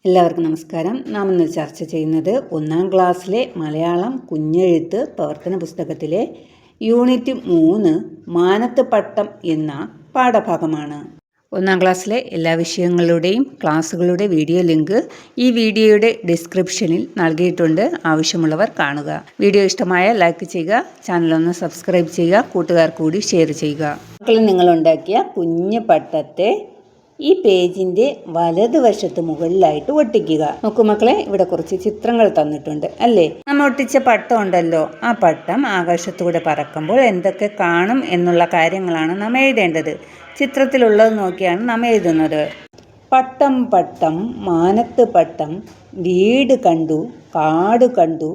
എല്ലാവർക്കും നമസ്കാരം. നാം ഇന്ന് ചർച്ച ചെയ്യുന്നത് 1ാം ക്ലാസ്സിലെ മലയാളം കുഞ്ഞെഴുത്ത് പ്രവർത്തന പുസ്തകത്തിലെ യൂണിറ്റ് 3 മാനത്ത് പട്ടം എന്ന പാഠഭാഗമാണ്. 1ാം ക്ലാസ്സിലെ എല്ലാ വിഷയങ്ങളുടെയും ക്ലാസ്സുകളുടെ വീഡിയോ ലിങ്ക് ഈ വീഡിയോയുടെ ഡിസ്ക്രിപ്ഷനിൽ നൽകിയിട്ടുണ്ട്. ആവശ്യമുള്ളവർ കാണുക. വീഡിയോ ഇഷ്ടമായ ലൈക്ക് ചെയ്യുക, ചാനലൊന്ന് സബ്സ്ക്രൈബ് ചെയ്യുക, കൂട്ടുകാർക്ക് കൂടി ഷെയർ ചെയ്യുക. മക്കളിൽ നിങ്ങളുണ്ടാക്കിയ കുഞ്ഞു പട്ടത്തെ ഈ പേജിൻ്റെ വലതുവശത്ത് മുകളിലായിട്ട് ഒട്ടിക്കുക. നോക്കൂ മക്കളെ, ഇവിടെ കുറച്ച് ചിത്രങ്ങൾ തന്നിട്ടുണ്ട് അല്ലേ? നമ്മൾ ഒട്ടിച്ച പട്ടം ഉണ്ടല്ലോ, ആ പട്ടം ആകാശത്തൂടെ പറക്കുമ്പോൾ എന്തൊക്കെ കാണും എന്നുള്ള കാര്യങ്ങളാണ് നാം എഴുതേണ്ടത്. ചിത്രത്തിലുള്ളത് നോക്കിയാണ് നാം എഴുതുന്നത്. പട്ടം പട്ടം മാനത്ത് പട്ടം, വീട് കണ്ടു, കാട് കണ്ടു,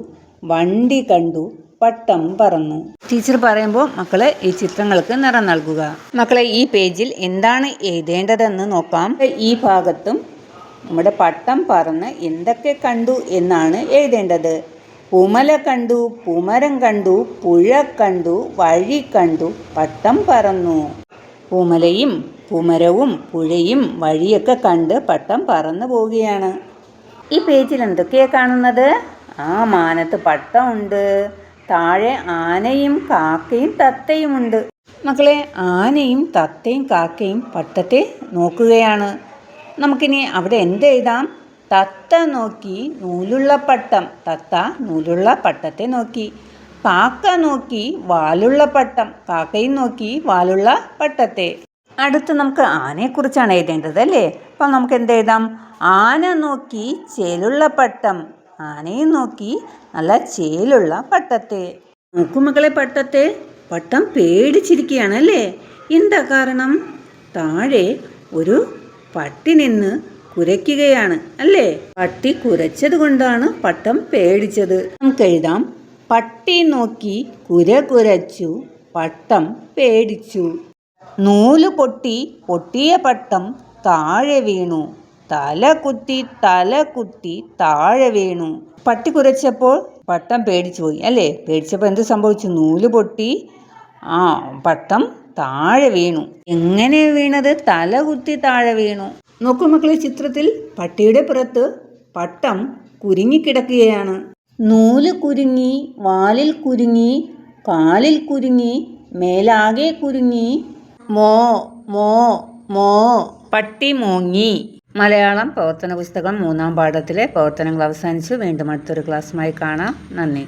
വണ്ടി കണ്ടു, പട്ടം പറന്നു. ടീച്ചർ പറയുമ്പോൾ മക്കളെ ഈ ചിത്രങ്ങൾക്ക് നിറം നൽകുക. മക്കളെ, ഈ പേജിൽ എന്താണ് എഴുതേണ്ടതെന്ന് നോക്കാം. ഈ ഭാഗത്തും നമ്മുടെ പട്ടം പറന്ന് എന്തൊക്കെ കണ്ടു എന്നാണ് എഴുതേണ്ടത്. പൂമല കണ്ടു, പൂമരം കണ്ടു, പുഴ കണ്ടു, വഴി കണ്ടു, പട്ടം പറന്നു. പൂമലയും പൂമരവും പുഴയും വഴിയൊക്കെ കണ്ട് പട്ടം പറന്നു പോവുകയാണ്. ഈ പേജിൽ എന്തൊക്കെയാണ് കാണുന്നത്? മാനത്ത് പട്ടം ഉണ്ട്, താഴെ ആനയും കാക്കയും തത്തയും ഉണ്ട്. മക്കളെ, ആനയും തത്തയും കാക്കയും പട്ടത്തെ നോക്കുകയാണ്. നമുക്കിനി അവിടെ എന്തെഴുതാം? തത്ത നോക്കി നൂലുള്ള പട്ടം, തത്ത നൂലുള്ള പട്ടത്തെ നോക്കി. കാക്ക നോക്കി വാലുള്ള പട്ടം, കാക്കയും നോക്കി വാലുള്ള പട്ടത്തെ. അടുത്ത് നമുക്ക് ആനയെക്കുറിച്ചാണ് എഴുതേണ്ടത് അല്ലേ? അപ്പം നമുക്ക് എന്തെഴുതാം? ആന നോക്കി ചേലുള്ള പട്ടം, ആനയും നോക്കി നല്ല ചേലുള്ള പട്ടത്തെ. നോക്കും മക്കളെ, പട്ടത്തെ. പട്ടം പേടിച്ചിരിക്കുകയാണ് അല്ലേ? എന്താ കാരണം? താഴെ ഒരു പട്ടി നിന്ന് കുരയ്ക്കുകയാണ് അല്ലേ? പട്ടി കുരച്ചത് കൊണ്ടാണ് പട്ടം പേടിച്ചത്. നമുക്ക് എഴുതാം: പട്ടി നോക്കി കുര കുരച്ചു, പട്ടം പേടിച്ചു. നൂല് പൊട്ടി പൊട്ടിയ പട്ടം താഴെ വീണു, തല കുത്തി താഴെ വീണു. പട്ടി കുരച്ചപ്പോൾ പട്ടം പേടിച്ചു പോയി അല്ലേ? പേടിച്ചപ്പോൾ എന്ത് സംഭവിച്ചു? നൂല് പൊട്ടി പട്ടം താഴെ വീണു. എങ്ങനെ വീണത്? തല കുത്തി താഴെ വീണു. നോക്കൂ മക്കളെ, ചിത്രത്തിൽ പട്ടിയുടെ പുറത്ത് പട്ടം കുരുങ്ങിക്കിടക്കുകയാണ്. നൂല് കുരുങ്ങി, വാലിൽ കുരുങ്ങി, കാലിൽ കുരുങ്ങി, മേലാകെ കുരുങ്ങി. മോ മോ മോ, പട്ടി മോങ്ങി. മലയാളം പ്രവർത്തന പുസ്തകം 3ാം പാഠത്തിലെ പ്രവർത്തനങ്ങൾ അവസാനിച്ചു. വീണ്ടും അടുത്തൊരു ക്ലാസ്സുമായി കാണാം. നന്ദി.